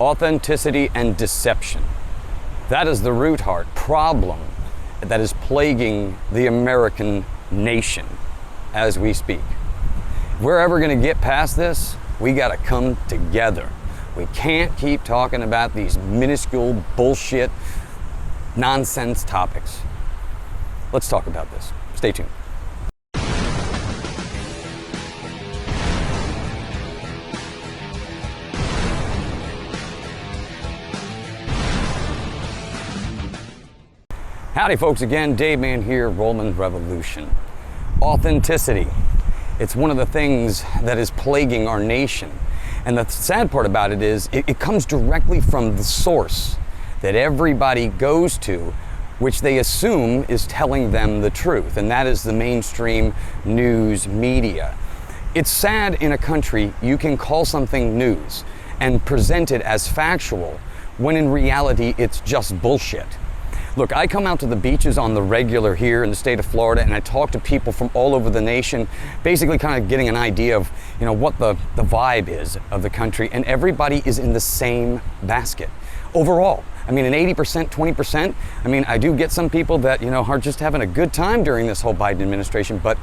Authenticity and deception. That is the root heart problem that is plaguing the American nation as we speak. If we're ever going to get past this, we got to come together. We can't keep talking about these minuscule bullshit nonsense topics. Let's talk about this. Stay tuned. Howdy folks, again, Daveman here, Rollman Revolution. Authenticity. It's one of the things that is plaguing our nation. And the sad part about it is it comes directly from the source that everybody goes to, which they assume is telling them the truth, and that is the mainstream news media. It's sad in a country you can call something news and present it as factual when in reality it's just bullshit. Look, I come out to the beaches on the regular here in the state of Florida, and I talk to people from all over the nation, basically kind of getting an idea of, what the vibe is of the country, and everybody is in the same basket. Overall, an 80%, 20%, I do get some people that, are just having a good time during this whole Biden administration, but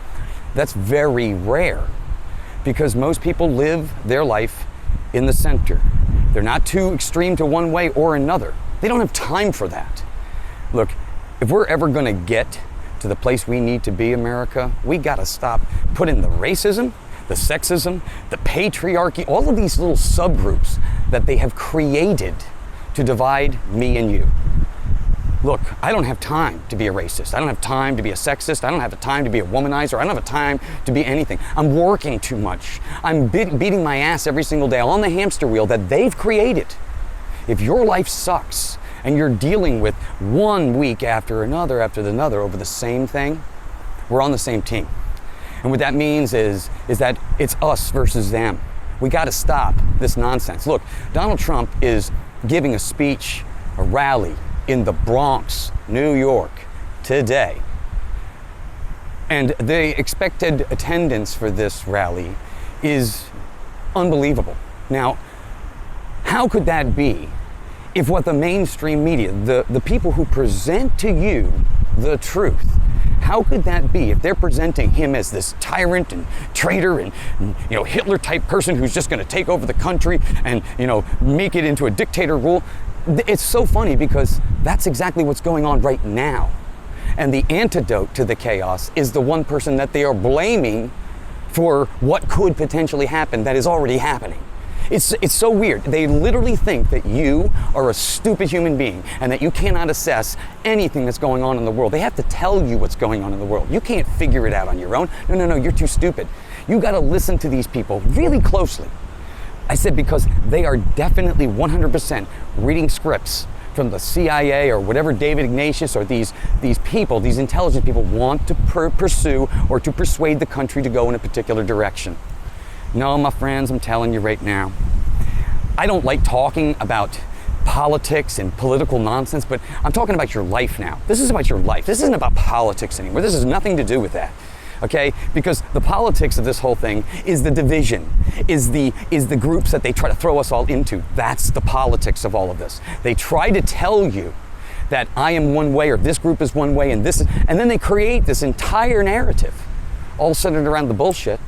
that's very rare because most people live their life in the center. They're not too extreme to one way or another. They don't have time for that. Look, if we're ever going to get to the place we need to be, America, we got to stop putting the racism, the sexism, the patriarchy, all of these little subgroups that they have created to divide me and you. Look, I don't have time to be a racist. I don't have time to be a sexist. I don't have the time to be a womanizer. I don't have the time to be anything. I'm working too much. I'm beating my ass every single day on the hamster wheel that they've created. If your life sucks, and you're dealing with one week after another over the same thing, we're on the same team. And what that means is that it's us versus them. We got to stop this nonsense. Look, Donald Trump is giving a speech, a rally in the Bronx, New York, today. And the expected attendance for this rally is unbelievable. Now, how could that be if what the mainstream media, the people who present to you the truth, how could that be if they're presenting him as this tyrant and traitor and Hitler type person who's just going to take over the country and make it into a dictator rule? It's so funny because that's exactly what's going on right now. And the antidote to the chaos is the one person that they are blaming for what could potentially happen that is already happening. It's so weird. They literally think that you are a stupid human being and that you cannot assess anything that's going on in the world. They have to tell you what's going on in the world. You can't figure it out on your own. No, you're too stupid. You got to listen to these people really closely. I said because they are definitely 100% reading scripts from the CIA or whatever David Ignatius or these people, these intelligent people want to pursue or to persuade the country to go in a particular direction. No, my friends, I'm telling you right now, I don't like talking about politics and political nonsense, but I'm talking about your life now. This is about your life. This isn't about politics anymore. This has nothing to do with that, okay? Because the politics of this whole thing is the division, is the groups that they try to throw us all into. That's the politics of all of this. They try to tell you that I am one way or this group is one way and then they create this entire narrative all centered around the bullshit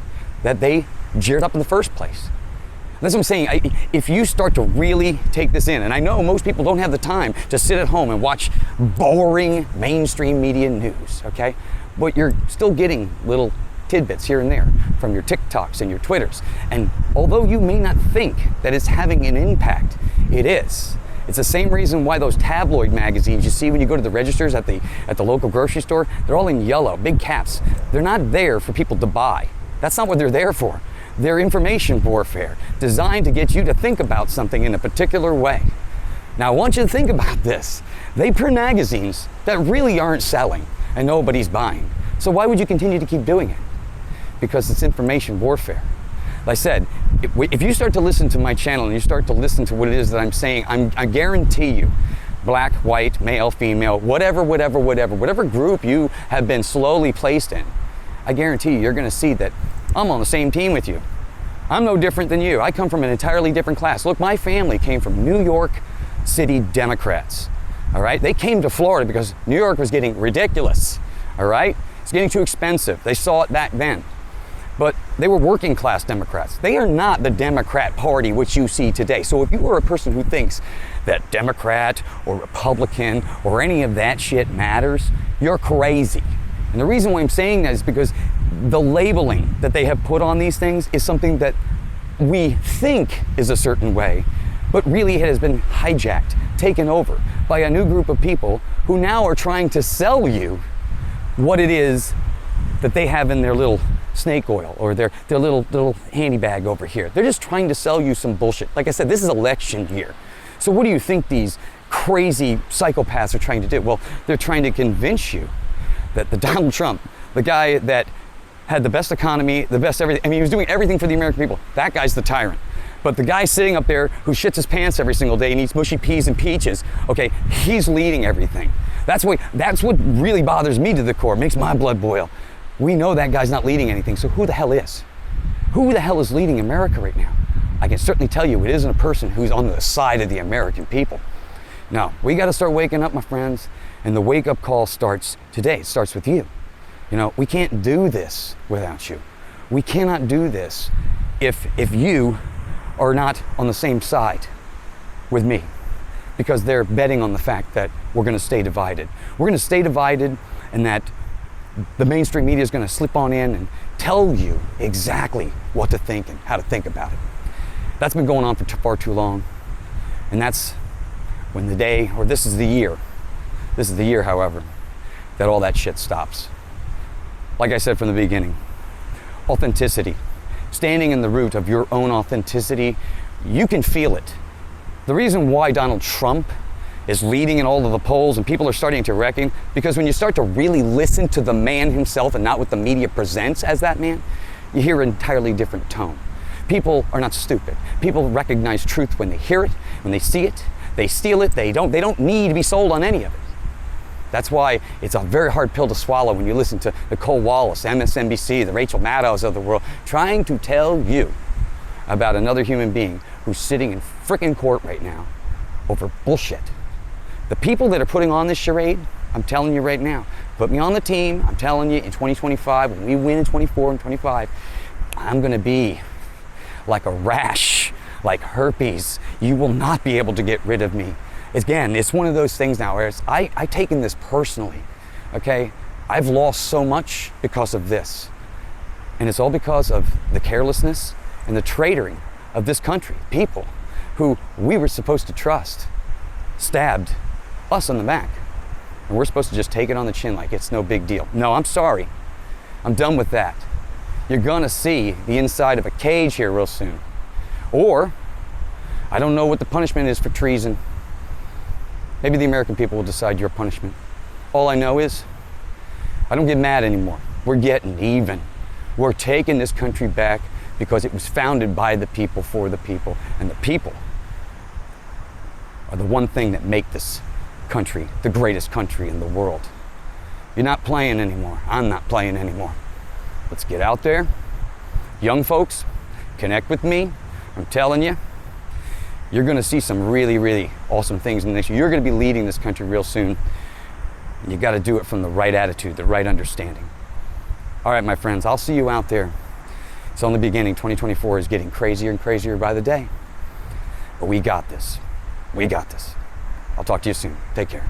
that they geared up in the first place. That's what I'm saying. If you start to really take this in, and I know most people don't have the time to sit at home and watch boring mainstream media news, okay? But you're still getting little tidbits here and there from your TikToks and your Twitters. And although you may not think that it's having an impact, it is. It's the same reason why those tabloid magazines you see when you go to the registers at the local grocery store, they're all in yellow, big caps. They're not there for people to buy. That's not what they're there for. They're information warfare, designed to get you to think about something in a particular way. Now, I want you to think about this. They print magazines that really aren't selling and nobody's buying. So why would you continue to keep doing it? Because it's information warfare. Like I said, if you start to listen to my channel and you start to listen to what it is that I'm saying, I guarantee you, black, white, male, female, whatever group you have been slowly placed in, I guarantee you're going to see that I'm on the same team with you. I'm no different than you. I come from an entirely different class. Look, my family came from New York City Democrats, all right? They came to Florida because New York was getting ridiculous, all right? It's getting too expensive. They saw it back then. But they were working class Democrats. They are not the Democrat Party which you see today. So if you are a person who thinks that Democrat or Republican or any of that shit matters, you're crazy. And the reason why I'm saying that is because the labeling that they have put on these things is something that we think is a certain way, but really it has been hijacked, taken over by a new group of people who now are trying to sell you what it is that they have in their little snake oil or their little handy bag over here. They're just trying to sell you some bullshit. Like I said, this is election year. So what do you think these crazy psychopaths are trying to do? Well, they're trying to convince you that the Donald Trump, the guy that had the best economy, the best everything, I mean, he was doing everything for the American people. That guy's the tyrant. But the guy sitting up there who shits his pants every single day and eats mushy peas and peaches, okay, he's leading everything. That's what really bothers me to the core, makes my blood boil. We know that guy's not leading anything, so who the hell is? Who the hell is leading America right now? I can certainly tell you it isn't a person who's on the side of the American people. No, we got to start waking up, my friends, and the wake-up call starts today. It starts with you. You know, we can't do this without you. We cannot do this if you are not on the same side with me, because they're betting on the fact that we're going to stay divided. We're going to stay divided, and that the mainstream media is going to slip on in and tell you exactly what to think and how to think about it. That's been going on for far too long. And that's when the day, or this is the year, however, that all that shit stops. Like I said from the beginning, authenticity, standing in the root of your own authenticity, you can feel it. The reason why Donald Trump is leading in all of the polls and people are starting to reckon, because when you start to really listen to the man himself and not what the media presents as that man, you hear an entirely different tone. People are not stupid. People recognize truth when they hear it, when they see it, they steal it, they don't need to be sold on any of it. That's why it's a very hard pill to swallow when you listen to Nicole Wallace, MSNBC, the Rachel Maddows of the world, trying to tell you about another human being who's sitting in frickin' court right now over bullshit. The people that are putting on this charade, I'm telling you right now, put me on the team. I'm telling you, in 2025, when we win in 24 and 25, I'm going to be like a rash, like herpes. You will not be able to get rid of me. Again, it's one of those things now where I've taken this personally, okay? I've lost so much because of this. And it's all because of the carelessness and the traitoring of this country. People who we were supposed to trust stabbed us on the back. And we're supposed to just take it on the chin like it's no big deal. No, I'm sorry. I'm done with that. You're gonna see the inside of a cage here real soon. Or, I don't know what the punishment is for treason. Maybe the American people will decide your punishment. All I know is, I don't get mad anymore. We're getting even. We're taking this country back because it was founded by the people, for the people. And the people are the one thing that make this country the greatest country in the world. You're not playing anymore. I'm not playing anymore. Let's get out there. Young folks, connect with me. I'm telling you, you're going to see some really, really awesome things in the next year. You're going to be leading this country real soon. You got to do it from the right attitude, the right understanding. All right, my friends, I'll see you out there. It's only beginning. 2024 is getting crazier and crazier by the day. But we got this. We got this. I'll talk to you soon. Take care.